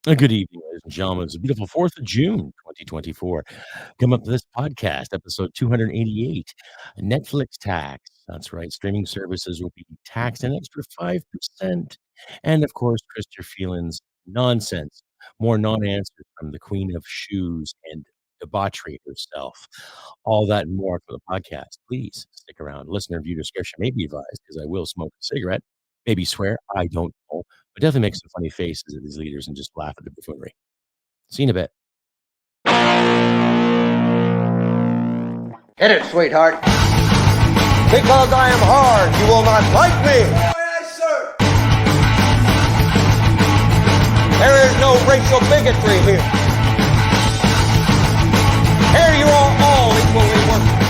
Good evening, ladies and gentlemen. It's a beautiful 4th of June, 2024. Come up to this podcast, episode 288, Netflix tax. That's right. Streaming services will be taxed an extra 5%. And of course, Chrystia Freeland's nonsense. More non-answers from the queen of shoes and debauchery herself. All that and more for the podcast. Please stick around. Listener view discretion may be advised because I will smoke a cigarette, maybe swear, I don't know. But definitely make some funny faces at these leaders and just laugh at the buffoonery. See you in a bit. Hit it, sweetheart. Because I am hard, you will not like me. Yes, sir. There is no racial bigotry here. Here you are all equally worthless.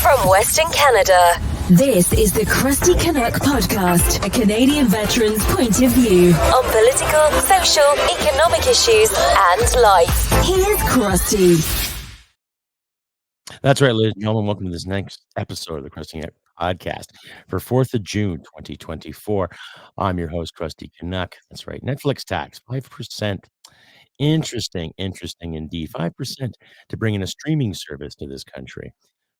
From Western Canada, this is the Crusty Canuck podcast, a Canadian veteran's point of view on political, social, economic issues and life. Here's Crusty. That's right, ladies and gentlemen. Welcome to this next episode of the Crusty Canuck podcast for 4th of June, 2024. I'm your host, Crusty Canuck. That's right. Netflix tax, 5%. Interesting indeed. 5% to bring in a streaming service to this country.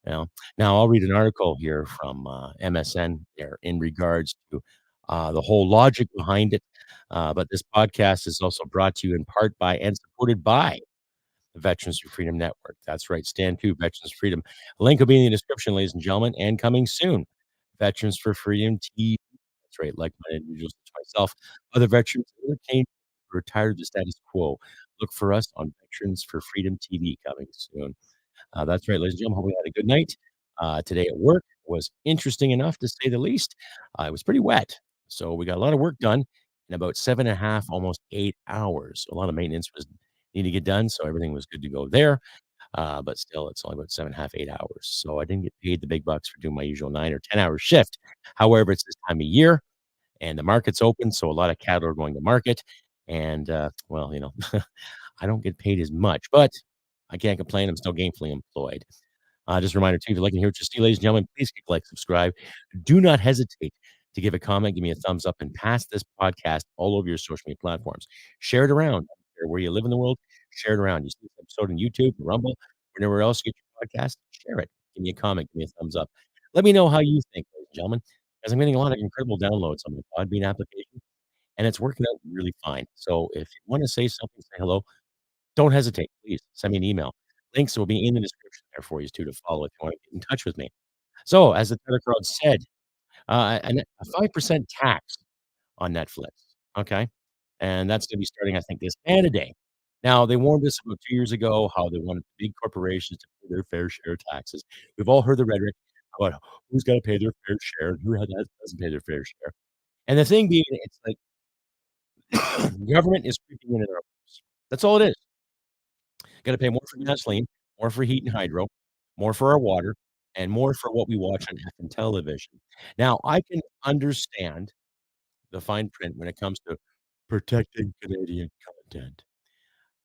Now I'll read an article here from MSN there in regards to the whole logic behind it. But this podcast is also brought to you in part by and supported by the Veterans for Freedom Network. That's right. Stand to Veterans Freedom. Link will be in the description, ladies and gentlemen, and coming soon. Veterans for Freedom TV. That's right. Like-minded individuals such as myself, other veterans, entertained, retired to the status quo. Look for us on Veterans for Freedom TV coming soon. That's right, ladies and gentlemen. Hope we had a good night. Today at work was interesting enough to say the least. It was pretty wet, so we got a lot of work done in about 7.5, almost 8 hours. A lot of maintenance was needed to get done, so everything was good to go there. But still, it's only about 7.5, 8 hours. So I didn't get paid the big bucks for doing my usual 9 or 10 hour shift. However, it's this time of year and the market's open, so a lot of cattle are going to market. And well, I don't get paid as much, but I can't complain. I'm still gainfully employed. Just a reminder, too, if you'd like to hear what you see, ladies and gentlemen, please click like, subscribe. Do not hesitate to give a comment, give me a thumbs up, and pass this podcast all over your social media platforms. Share it around. Where you live in the world, share it around. You see this episode on YouTube, Rumble, wherever else you get your podcast, share it. Give me a comment, give me a thumbs up. Let me know how you think, ladies and gentlemen, as I'm getting a lot of incredible downloads on my Podbean application, and it's working out really fine. So if you want to say something, say hello, don't hesitate. Please send me an email. Links will be in the description there for you too to follow if you want to get in touch with me. So, as the Tether crowd said, a 5% tax on Netflix. Okay. And that's going to be starting, I think, this Canada. Now, they warned us about 2 years ago how they wanted big corporations to pay their fair share of taxes. We've all heard the rhetoric about who's got to pay their fair share and who doesn't pay their fair share. And the thing being, it's like government is creeping in our lives. That's all it is. Got to pay more for gasoline, more for heat and hydro, more for our water, and more for what we watch on FM television. Now, I can understand the fine print when it comes to protecting Canadian content.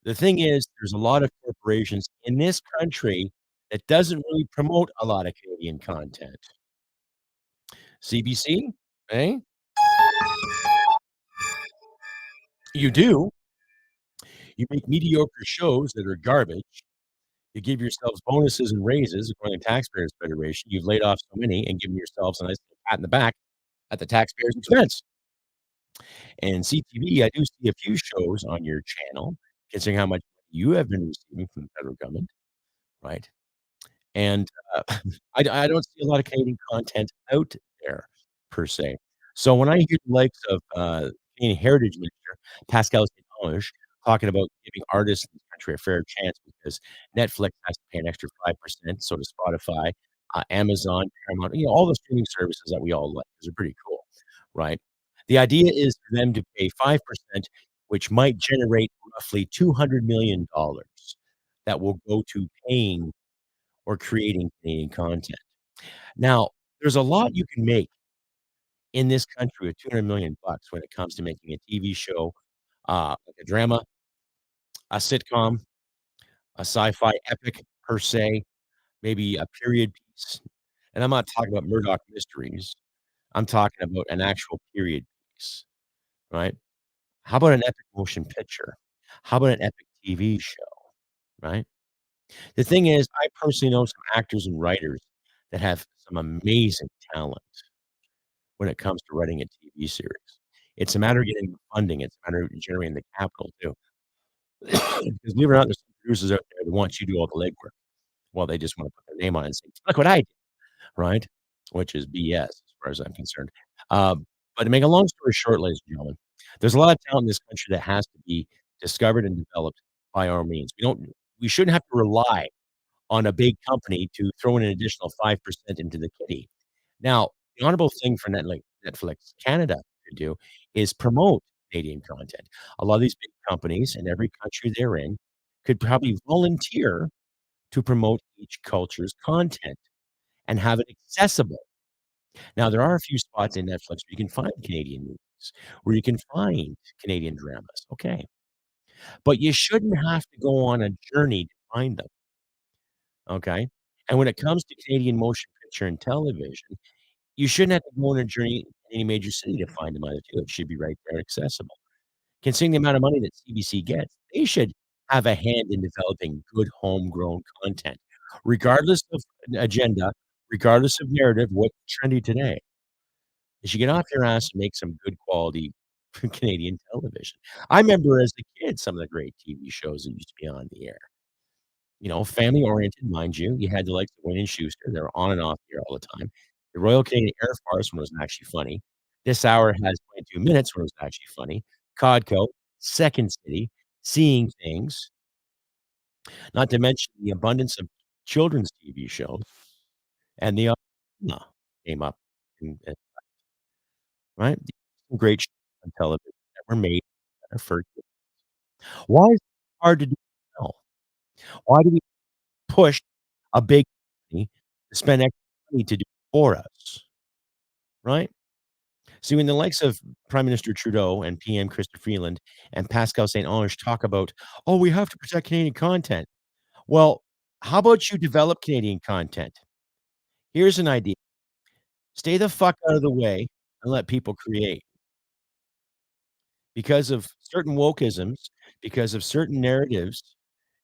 The thing is, there's a lot of corporations in this country that doesn't really promote a lot of Canadian content. CBC, eh? You do. You make mediocre shows that are garbage. You give yourselves bonuses and raises according to Taxpayers Federation. You've laid off so many and given yourselves a nice little pat in the back at the taxpayers' expense. And CTV, I do see a few shows on your channel, considering how much you have been receiving from the federal government, right? And I don't see a lot of Canadian content out there per se. So when I hear the likes of Canadian Heritage Minister Pascal St. talking about giving artists in this country a fair chance because Netflix has to pay an extra 5%, so does Spotify, Amazon, Paramount, all the streaming services that we all like. Those are pretty cool, right? The idea is for them to pay 5%, which might generate roughly $200 million that will go to paying or creating Canadian content. Now, there's a lot you can make in this country with $200 million when it comes to making a TV show, like a drama, a sitcom, a sci-fi epic per se, maybe a period piece. And I'm not talking about Murdoch Mysteries. I'm talking about an actual period piece, right? How about an epic motion picture? How about an epic TV show, right? The thing is, I personally know some actors and writers that have some amazing talent when it comes to writing a TV series. It's a matter of getting the funding, it's a matter of generating the capital too. Because believe it or not, there's some producers out there that want you to do all the legwork. Well, they just wanna put their name on it and say, "Look what I did," right? Which is BS as far as I'm concerned. But to make a long story short, ladies and gentlemen, there's a lot of talent in this country that has to be discovered and developed by our means. We shouldn't have to rely on a big company to throw in an additional 5% into the kitty. Now, the honorable thing for Netflix Canada to do is promote Canadian content. A lot of these big companies in every country they're in could probably volunteer to promote each culture's content and have it accessible. Now, there are a few spots in Netflix where you can find Canadian movies, where you can find Canadian dramas, okay, but you shouldn't have to go on a journey to find them, okay? And when it comes to Canadian motion picture and television, you shouldn't have to go on a journey in any major city to find them either too. It should be right there accessible. Considering the amount of money that CBC gets, they should have a hand in developing good homegrown content, regardless of an agenda, regardless of narrative, what's trendy today. You should get off your ass and make some good quality Canadian television. I remember as a kid some of the great TV shows that used to be on the air. You know, family oriented, mind you. You had the likes of Wayne and Schuster. They were on and off the air all the time. The Royal Canadian Air Force when it was actually funny. This Hour has 22 minutes when it was actually funny. Codco, Second City, Seeing Things, not to mention the abundance of children's TV shows, and the came up, and right? Some great shows on television that were made that are for kids. Why is it hard to do now? Why do we push a big company to spend extra money to do it for us, right? See, when the likes of Prime Minister Trudeau and PM Chrystia Freeland and Pascal St-Onge talk about, "Oh, we have to protect Canadian content." Well, how about you develop Canadian content? Here's an idea. Stay the fuck out of the way and let people create. Because of certain wokeisms, because of certain narratives,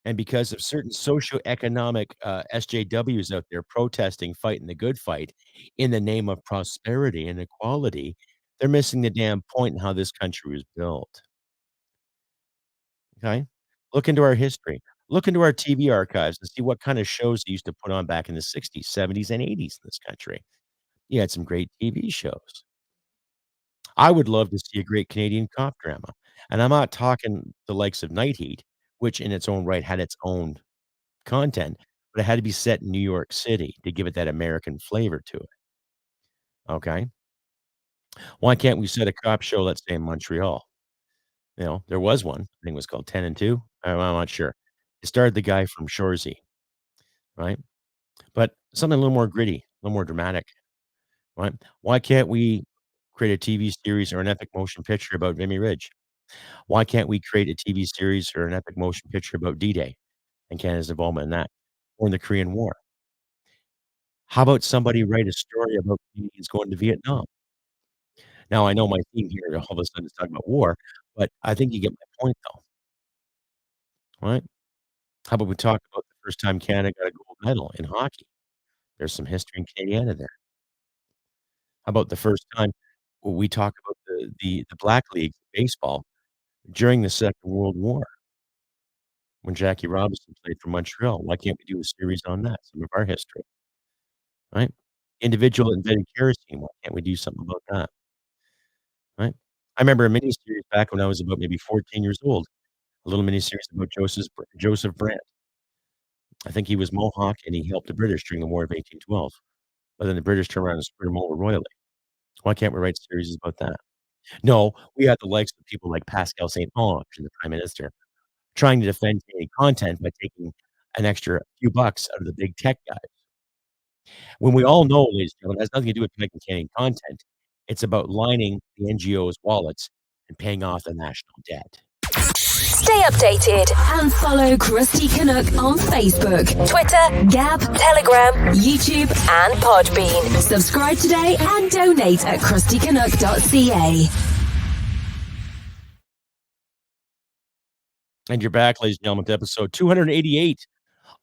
and because of certain socioeconomic, SJWs out there protesting, fighting the good fight in the name of prosperity and equality, they're missing the damn point in how this country was built, okay? Look into our history. Look into our TV archives and see what kind of shows they used to put on back in the '60s, '70s, and '80s in this country. You had some great TV shows. I would love to see a great Canadian cop drama, and I'm not talking the likes of Night Heat, which in its own right had its own content, but it had to be set in New York City to give it that American flavor to it, okay? Why can't we set a cop show, let's say, in Montreal? You know, there was one, I think it was called 10 and 2, I'm not sure. It starred the guy from Shoresy, right? But something a little more gritty, a little more dramatic, right? Why can't we create a TV series or an epic motion picture about Vimy Ridge? Why can't we create a TV series or an epic motion picture about D-Day and Canada's involvement in that, or in the Korean War? How about somebody write a story about Canadians going to Vietnam? Now, I know my theme here all of a sudden is talking about war, but I think you get my point, though, right? How about we talk about the first time Canada got a gold medal in hockey? There's some history in Canadiana there. How about the first time we talk about the Black League baseball during the Second World War when Jackie Robinson played for Montreal? Why can't we do a series on that, some of our history, right? Individual invented kerosene, why can't we do something about that, right? I remember a miniseries back when I was about maybe 14 years old, a little miniseries about Joseph Brant. I think he was Mohawk, and he helped the British during the War of 1812, but then the British turned around and screwed him over royally. Why can't we write series about that? No, we had the likes of people like Pascal St-Onge and the Prime Minister trying to defend Canadian content by taking an extra few bucks out of the big tech guys. When we all know, ladies and gentlemen, it has nothing to do with making Canadian content. It's about lining the NGOs' wallets and paying off the national debt. Stay updated and follow Crusty Canuck on Facebook, Twitter, Gab, Telegram, YouTube, and Podbean. Subscribe today and donate at crustycanuck.ca. And you're back, ladies and gentlemen, to episode 288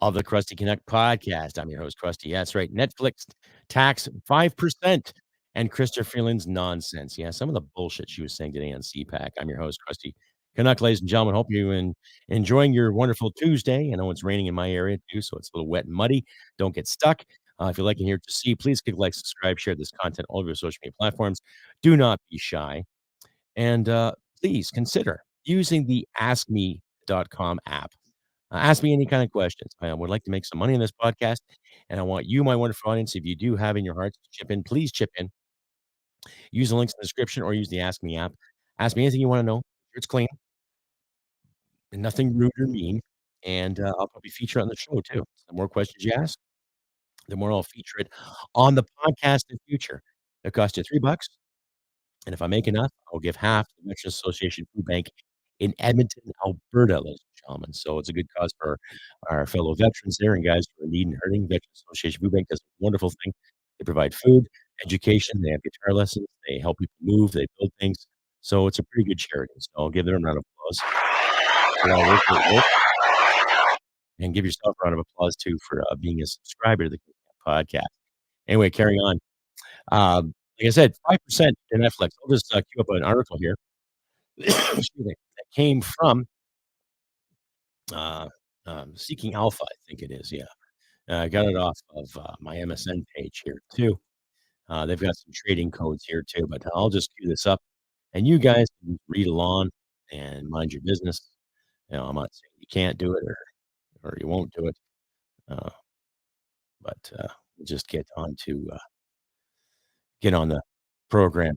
of the Crusty Canuck podcast. I'm your host, Crusty. Yeah, that's right. Netflix tax 5% and Chrystia Freeland's nonsense. Yeah, some of the bullshit she was saying today on CPAC. I'm your host, Crusty Canuck, ladies and gentlemen. Hope you enjoying your wonderful Tuesday. I know it's raining in my area too, so it's a little wet and muddy. Don't get stuck. If you like and hear to see, please click like, subscribe, share this content all over your social media platforms. Do not be shy. And please consider using the askme.com app. Ask me any kind of questions. I would like to make some money in this podcast, and I want you, my wonderful audience, if you do have in your hearts to chip in, please chip in. Use the links in the description or use the Ask Me app. Ask me anything you want to know. It's clean and nothing rude or mean. And I'll probably feature it on the show too. The more questions you ask, the more I'll feature it on the podcast in the future. It costs you $3. And if I make enough, I'll give half to the Veterans Association Food Bank in Edmonton, Alberta, ladies and gentlemen. So it's a good cause for our fellow veterans there and guys who are needing and hurting. Veterans Association Food Bank does a wonderful thing. They provide food, education, they have guitar lessons, they help people move, they build things. So it's a pretty good charity. So I'll give them a round of applause for all their work. And give yourself a round of applause too for being a subscriber to the podcast. Anyway, carrying on. Like I said, 5% to Netflix. I'll just queue up an article here. Excuse me, that came from Seeking Alpha, I think it is. Yeah, I got it off of my MSN page here too. They've got some trading codes here too, but I'll just queue this up, and you guys can read along and mind your business. I'm not saying you can't do it or you won't do it, but we'll just get on the program,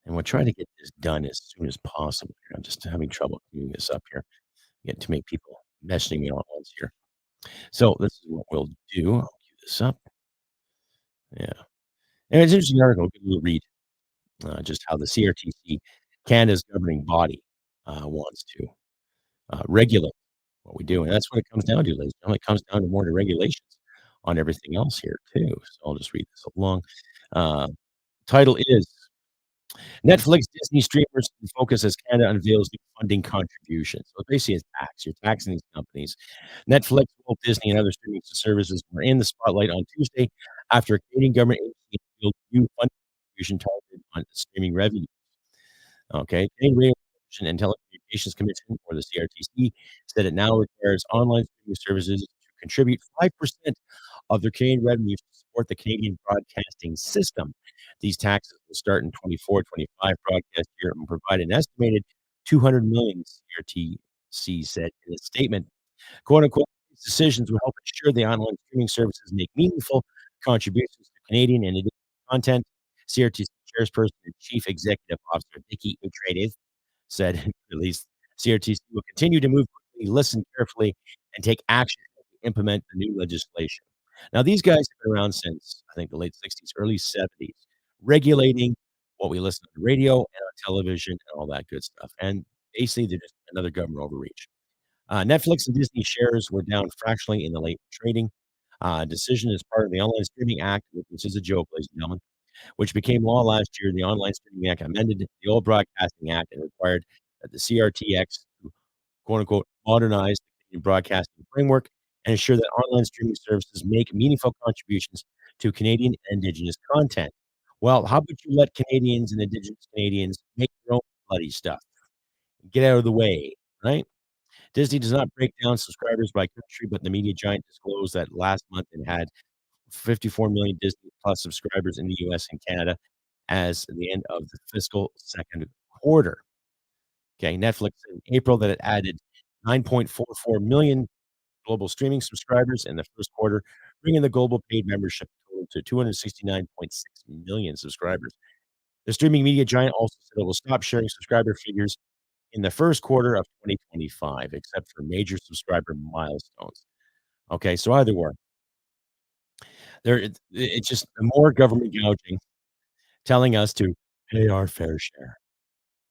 and we'll try to get this done as soon as possible. I'm just having trouble queuing this up here. Get too many people messaging me all at once here. So this is what we'll do. I'll queue this up. Yeah. And it's an interesting article. Give you a read. Just how the CRTC, Canada's governing body, wants to regulate what we do. And that's what it comes down to, ladies and gentlemen. It comes down to more to regulations on everything else here, too. So I'll just read this along. Title is Netflix Disney streamers in focus as Canada unveils new funding contributions. So basically, it's tax. You're taxing these companies. Netflix, Walt Disney, and other streaming services were in the spotlight on Tuesday after a Canadian government agency revealed new funding contribution targeted on streaming revenue. Okay, Canadian Radio Television and Telecommunications Commission, or the CRTC, said it now requires online streaming services to contribute 5% of their Canadian revenues to support the Canadian broadcasting system. These taxes will start in 24-25 broadcast year and provide an estimated $200 million, CRTC said in a statement. "Quote unquote, these decisions will help ensure the online streaming services make meaningful contributions to Canadian and Indigenous content," CRTC chairperson and Chief Executive Officer Nikki Atreides said in a release. CRTC will continue to move quickly, listen carefully, and take action to implement the new legislation. Now, these guys have been around since, I think, the late 60s, early 70s, regulating what we listen to the radio and on television and all that good stuff. And basically, they're just another government overreach. Netflix and Disney shares were down fractionally in the late trading. Decision is part of the Online Streaming Act, which is a joke, ladies and gentlemen, which became law last year. The Online Streaming Act amended the old Broadcasting Act and required that the CRTX, quote unquote, modernize the broadcasting framework and ensure that online streaming services make meaningful contributions to Canadian and Indigenous content. Well, how about you let Canadians and Indigenous Canadians make their own bloody stuff? Get out of the way, right? Disney does not break down subscribers by country, but the media giant disclosed that last month it had 54 million Disney Plus subscribers in the US and Canada as the end of the fiscal second quarter. Okay, Netflix in April that it added 9.44 million global streaming subscribers in the first quarter, bringing the global paid membership total to 269.6 million subscribers. The streaming media giant also said it will stop sharing subscriber figures in the first quarter of 2025, except for major subscriber milestones. Okay, so either way, it's just more government gouging, telling us to pay our fair share.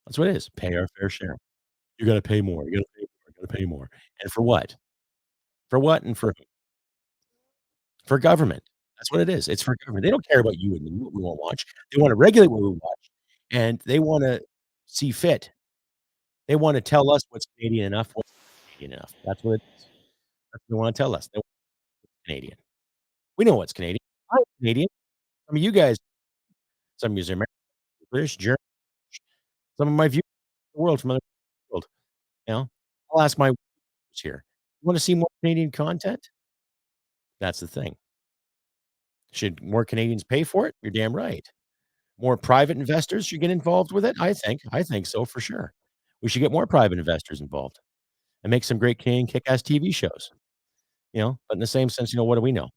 That's what it is. Pay our fair share. You're gonna pay more. You're gonna pay more. You're gonna pay more. And for what? For what and for who? For government. That's what it is. It's for government. They don't care about you and me, what we wanna watch. They wanna regulate what we watch, and they wanna see fit They want to tell us what's Canadian enough. What's Canadian enough. That's what it is. That's what they want to tell us. They want Canadian. We know what's Canadian. I'm Canadian. Some of you guys, some of you are American, British, German. Some of my viewers in the world from other world. I'll ask my viewers here. You want to see more Canadian content? That's the thing. Should more Canadians pay for it? You're damn right. More private investors should get involved with it? I think so for sure. We should get more private investors involved and make some great Canadian kick-ass TV shows. But in the same sense, what do we know?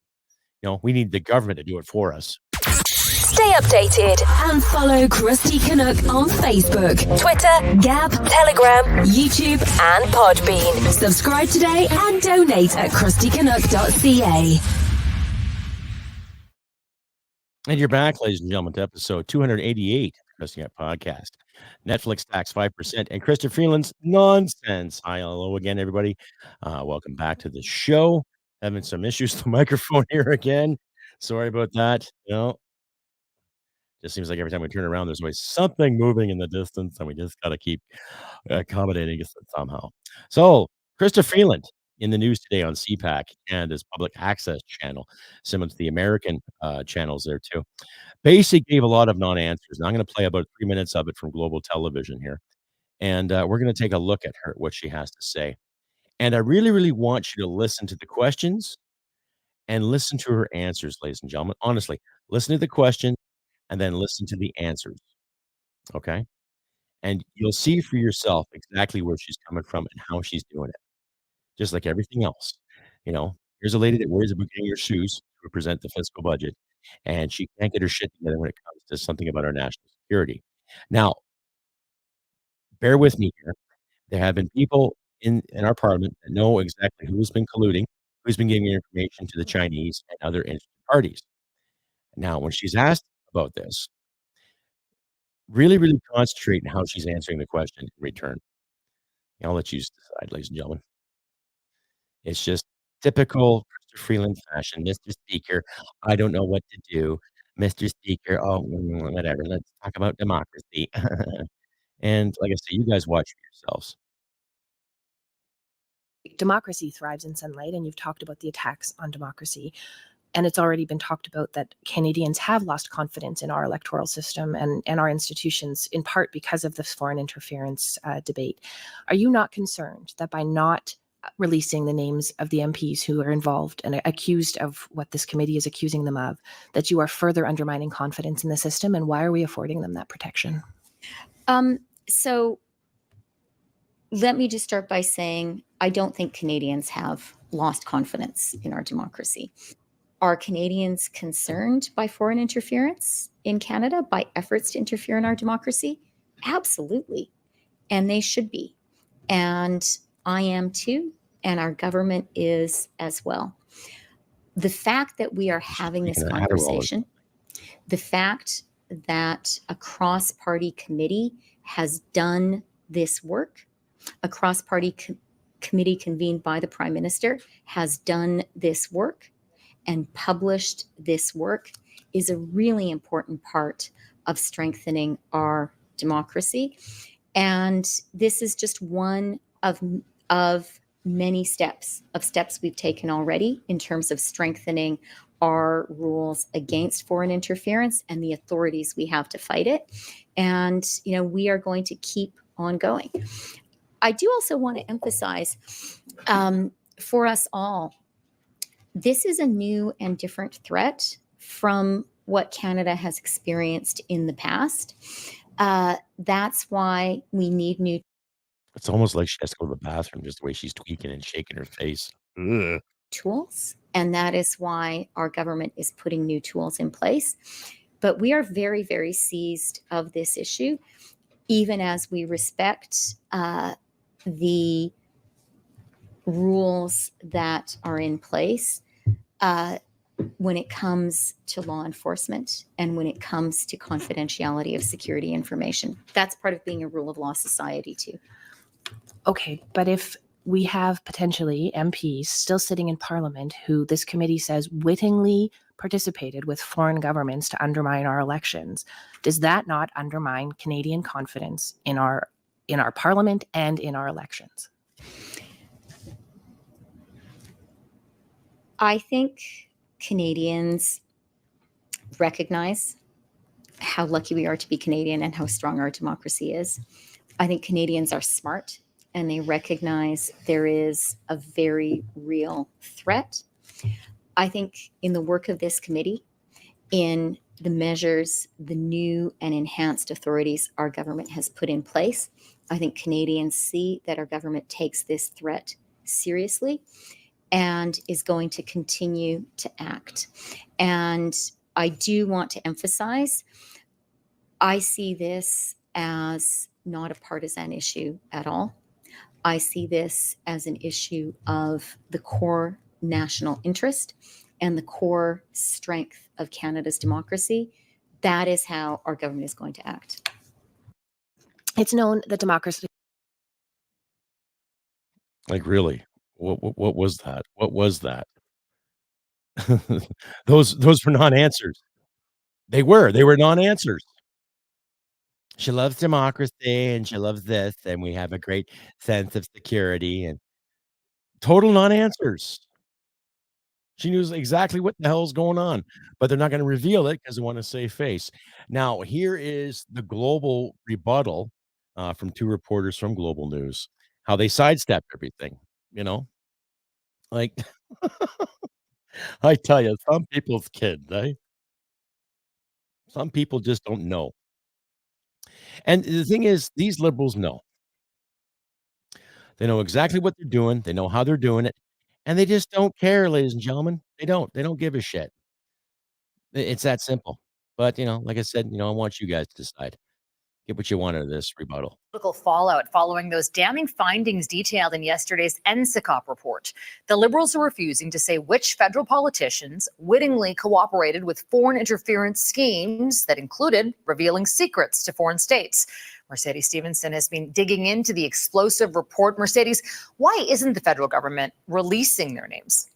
We need the government to do it for us. Stay updated and follow Crusty Canuck on Facebook, Twitter, Gab, Telegram, YouTube, and Podbean. Subscribe today and donate at crustycanuck.ca. And you're back, ladies and gentlemen, to episode 288 of the Crusty Canuck Podcast. Netflix tax 5% and Chrystia Freeland's nonsense. Hi, hello again, everybody. Welcome back to the show. Having some issues with the microphone here again. Sorry about that. Just seems like every time we turn around, there's always something moving in the distance, and we just got to keep accommodating it somehow. So, Chrystia Freeland in the news today on CPAC, Canada's public access channel, similar to the American channels there too. Basically gave a lot of non-answers. Now I'm going to play about 3 minutes of it from Global Television here, and we're going to take a look at what she has to say. And I really, really want you to listen to the questions and listen to her answers, ladies and gentlemen. Honestly, listen to the question and then listen to the answers. Okay? And you'll see for yourself exactly where she's coming from and how she's doing it. Just like everything else. Here's a lady that worries about getting her shoes to represent the fiscal budget, and she can't get her shit together when it comes to something about our national security. Now, bear with me here. There have been people in our parliament that know exactly who's been colluding, who's been giving information to the Chinese and other interested parties. Now, when she's asked about this, really, really concentrate on how she's answering the question in return. I'll let you decide, ladies and gentlemen. It's just typical Chrystia Freeland fashion. Mr. Speaker, I don't know what to do. Mr. Speaker, whatever. Let's talk about democracy. And like I say, you guys watch for yourselves. Democracy thrives in sunlight, and you've talked about the attacks on democracy. And it's already been talked about that Canadians have lost confidence in our electoral system and our institutions, in part because of this foreign interference debate. Are you not concerned that by not releasing the names of the MPs who are involved and accused of what this committee is accusing them of, that you are further undermining confidence in the system? And why are we affording them that protection? So let me just start by saying I don't think Canadians have lost confidence in our democracy. Are Canadians concerned by foreign interference in Canada, by efforts to interfere in our democracy? Absolutely. And they should be. And I am too, and our government is as well. The fact that we are having this conversation, the fact that a cross-party committee has done this work, a cross-party committee convened by the Prime Minister has done this work and published this work, is a really important part of strengthening our democracy. And this is just one of many steps we've taken already in terms of strengthening our rules against foreign interference and the authorities we have to fight it. And, we are going to keep on going. I do also want to emphasize for us all, this is a new and different threat from what Canada has experienced in the past. That's why we need new. It's almost like she has to go to the bathroom, just the way she's tweaking and shaking her face. Ugh. Tools. And that is why our government is putting new tools in place. But we are very, very seized of this issue, even as we respect the rules that are in place when it comes to law enforcement and when it comes to confidentiality of security information. That's part of being a rule of law society too. Okay, but if we have potentially MPs still sitting in Parliament who this committee says wittingly participated with foreign governments to undermine our elections, does that not undermine Canadian confidence in our in our parliament and in our elections? I think Canadians recognize how lucky we are to be Canadian and how strong our democracy is. I think Canadians are smart and they recognize there is a very real threat. I think in the work of this committee, in the measures, the new and enhanced authorities our government has put in place, I think Canadians see that our government takes this threat seriously and is going to continue to act. And I do want to emphasize, I see this as not a partisan issue at all. I see this as an issue of the core national interest and the core strength of Canada's democracy. That is how our government is going to act. It's known that democracy. Like, really? What was that? What was that? Those were non-answers. They were non-answers. She loves democracy and she loves this, and we have a great sense of security, and total non-answers. She knows exactly what the hell's going on, but they're not gonna reveal it because they wanna save face. Now, here is the global rebuttal, from 2 reporters from Global News, how they sidestepped everything, you know? Like, I tell you, some people's kids, eh? Some people just don't know. And the thing is, these liberals know. They know exactly what they're doing, they know how they're doing it, and they just don't care, ladies and gentlemen. They don't give a shit. It's that simple. But, like I said, I want you guys to decide. Get what you want out of this rebuttal. Political fallout following those damning findings detailed in yesterday's NCCOP report. The Liberals are refusing to say which federal politicians wittingly cooperated with foreign interference schemes that included revealing secrets to foreign states. Mercedes Stephenson has been digging into the explosive report. Mercedes, why isn't the federal government releasing their names?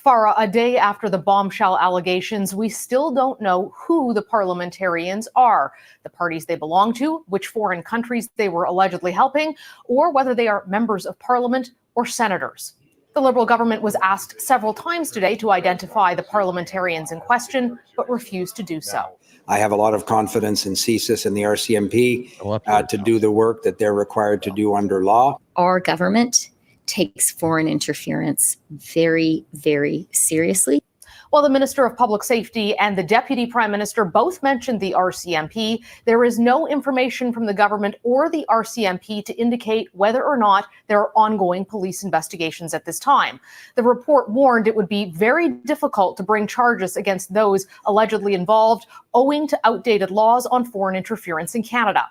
Farah, a day after the bombshell allegations, we still don't know who the parliamentarians are, the parties they belong to, which foreign countries they were allegedly helping, or whether they are members of parliament or senators. The Liberal government was asked several times today to identify the parliamentarians in question, but refused to do so. I have a lot of confidence in CSIS and the RCMP to do the work that they're required to do under law. Our government takes foreign interference very, very seriously. While the Minister of Public Safety and the Deputy Prime Minister both mentioned the RCMP, there is no information from the government or the RCMP to indicate whether or not there are ongoing police investigations at this time. The report warned it would be very difficult to bring charges against those allegedly involved, owing to outdated laws on foreign interference in Canada.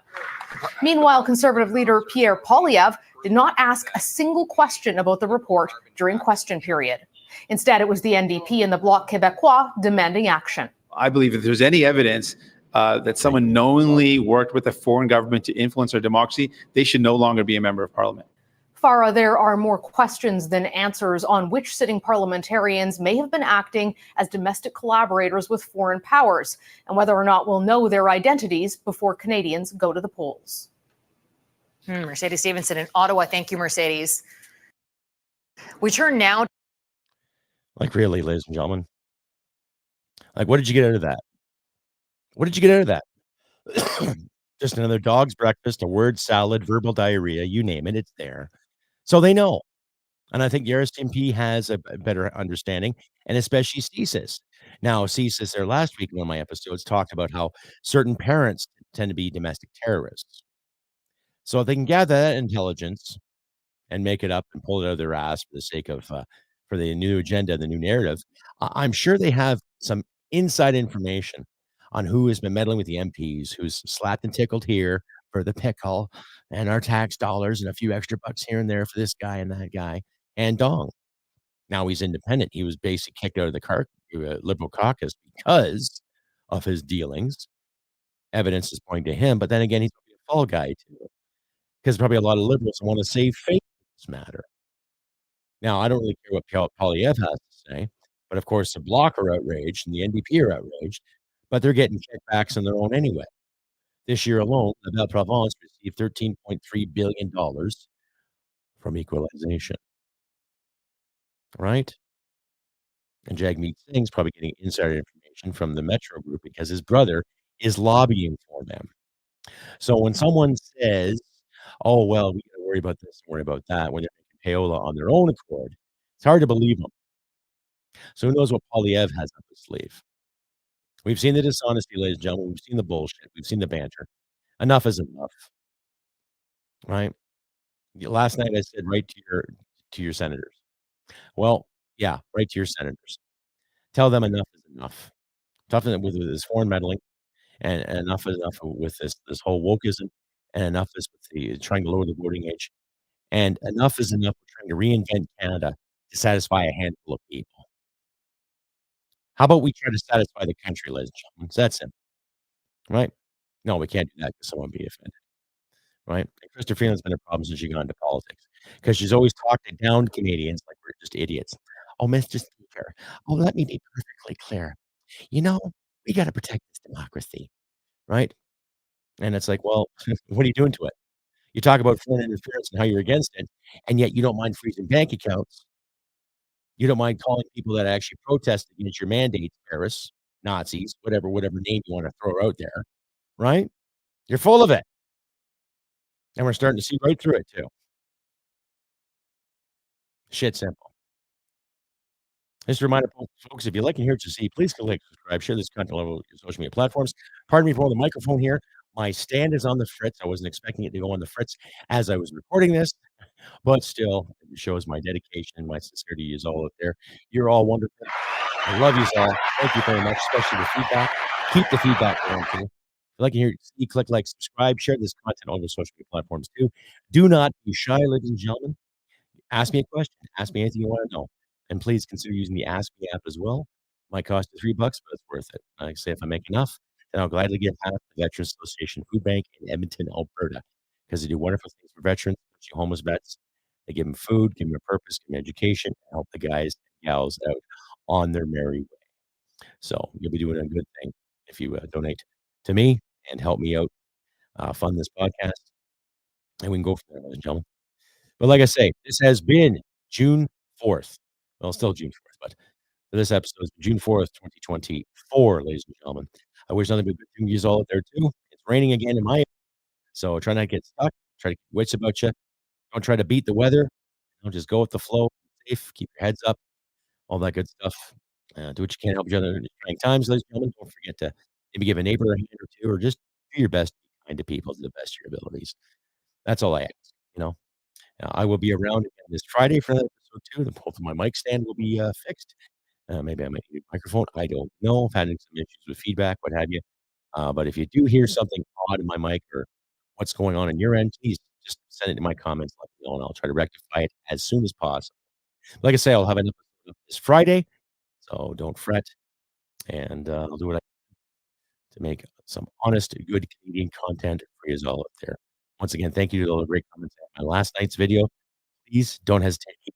Meanwhile, Conservative leader Pierre Poilievre did not ask a single question about the report during question period. Instead, it was the NDP and the Bloc Québécois demanding action. I believe if there's any evidence that someone knowingly worked with a foreign government to influence our democracy, they should no longer be a member of parliament. Farah, there are more questions than answers on which sitting parliamentarians may have been acting as domestic collaborators with foreign powers, and whether or not we'll know their identities before Canadians go to the polls. Mercedes Stephenson in Ottawa. Thank you, Mercedes. We turn now. Like, really, ladies and gentlemen? Like, what did you get out of that? What did you get out of that? Just another dog's breakfast, a word salad, verbal diarrhea, you name it, it's there. So they know. And I think the RSMP has a better understanding, and especially CSIS. Now, CSIS there last week in one of my episodes talked about how certain parents tend to be domestic terrorists. So if they can gather that intelligence and make it up and pull it out of their ass for the sake of for the new agenda, the new narrative, I'm sure they have some inside information on who has been meddling with the MPs, who's slapped and tickled here for the pickle and our tax dollars and a few extra bucks here and there for this guy and that guy and dong. Now he's independent. He was basically kicked out of the Liberal caucus because of his dealings. Evidence is pointing to him, but then again, he's a fall guy too. Because probably a lot of liberals want to save face in this matter. Now, I don't really care what Poilievre has to say, but of course, the Bloc are outraged and the NDP are outraged, but they're getting kickbacks on their own anyway. This year alone, the Belle Province received $13.3 billion from equalization. Right? And Jagmeet Singh's probably getting insider information from the Metro Group because his brother is lobbying for them. So when someone says, oh, well, we got to worry about this and worry about that when they're making payola on their own accord, it's hard to believe them. So who knows what Polyev has up his sleeve? We've seen the dishonesty, ladies and gentlemen. We've seen the bullshit. We've seen the banter. Enough is enough. Right? Last night I said, write to your senators. Well, yeah, write to your senators. Tell them enough is enough. Tough with this foreign meddling, and enough is enough with this whole wokeism, and enough is with the trying to lower the voting age, and enough is enough with trying to reinvent Canada to satisfy a handful of people. How about we try to satisfy the country, ladies and gentlemen? It's that simple, right? No, we can't do that because someone will be offended, right? And Chrystia Freeland's been a problem since she got into politics because she's always talked down Canadians like we're just idiots. Oh, Mr. Speaker, oh, let me be perfectly clear. You know, we got to protect this democracy, right? And it's like, well, what are you doing to it? You talk about foreign interference and how you're against it, and yet you don't mind freezing bank accounts. You don't mind calling people that actually protest against your mandates terrorists, Nazis, whatever name you want to throw out there, right? You're full of it. And we're starting to see right through it, too. Shit simple. Just a reminder, folks, if you like and hear what you see, please click subscribe, share this content on your social media platforms. Pardon me for the microphone here. My stand is on the fritz. I wasn't expecting it to go on the fritz as I was recording this, but still, it shows my dedication and my sincerity to you all out there. You're all wonderful. I love you all. Thank you very much, especially the feedback. Keep the feedback going, too. If you like to hear, click like, subscribe, share this content on the social media platforms, too. Do not be shy, ladies and gentlemen. Ask me a question. Ask me anything you want to know. And please consider using the Ask Me app as well. Might cost you $3, but it's worth it. Like I say, if I make enough, then I'll gladly give half to the Veterans Association Food Bank in Edmonton, Alberta, because they do wonderful things for veterans, especially homeless vets. They give them food, give them a purpose, give them education, and help the guys and gals out on their merry way. So you'll be doing a good thing if you donate to me and help me out, fund this podcast, and we can go from there, ladies and gentlemen. But like I say, this has been June 4th. Well, still June 4th, but for this episode, June 4th, 2024, ladies and gentlemen. I wish nothing but good things to you all out there, too. It's raining again in my area, so try not to get stuck. Try to keep wits about you. Don't try to beat the weather. Don't just go with the flow. Be safe. Keep your heads up. All that good stuff. Do what you can to help each other in trying times, ladies and gentlemen. Don't forget to maybe give a neighbor a hand or two, or just do your best to be kind to people to the best of your abilities. That's all I ask, you know. I will be around again this Friday for that episode, too. Both of my mic stand will be fixed. Maybe I might need a microphone. I don't know. I've had some issues with feedback, what have you. But if you do hear something odd in my mic or what's going on your end, please just send it in my comments, let me know, and I'll try to rectify it as soon as possible. Like I say, I'll have an episode this Friday, so don't fret. And I'll do what I can to make some honest, good Canadian content for you all out there. Once again, thank you to all the great comments on my last night's video. Please don't hesitate to give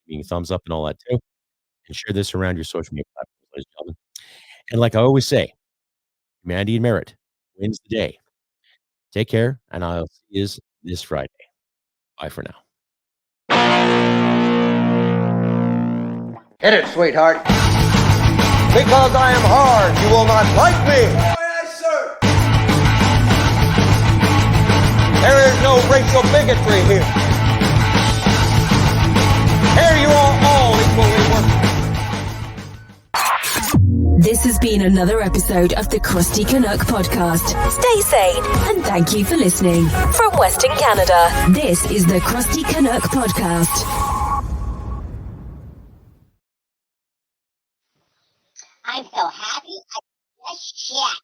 me a thumbs up and all that too. And share this around your social media platforms, ladies and gentlemen. And like I always say, humanity and merit wins the day. Take care, and I'll see you this Friday. Bye for now. Hit it, sweetheart. Because I am hard, you will not like me. Yes, sir. There is no racial bigotry here. Here you are all equally worthless. This has been another episode of the Crusty Canuck podcast. Stay sane and thank you for listening. From Western Canada, this is the Crusty Canuck podcast. I'm so happy I just shit.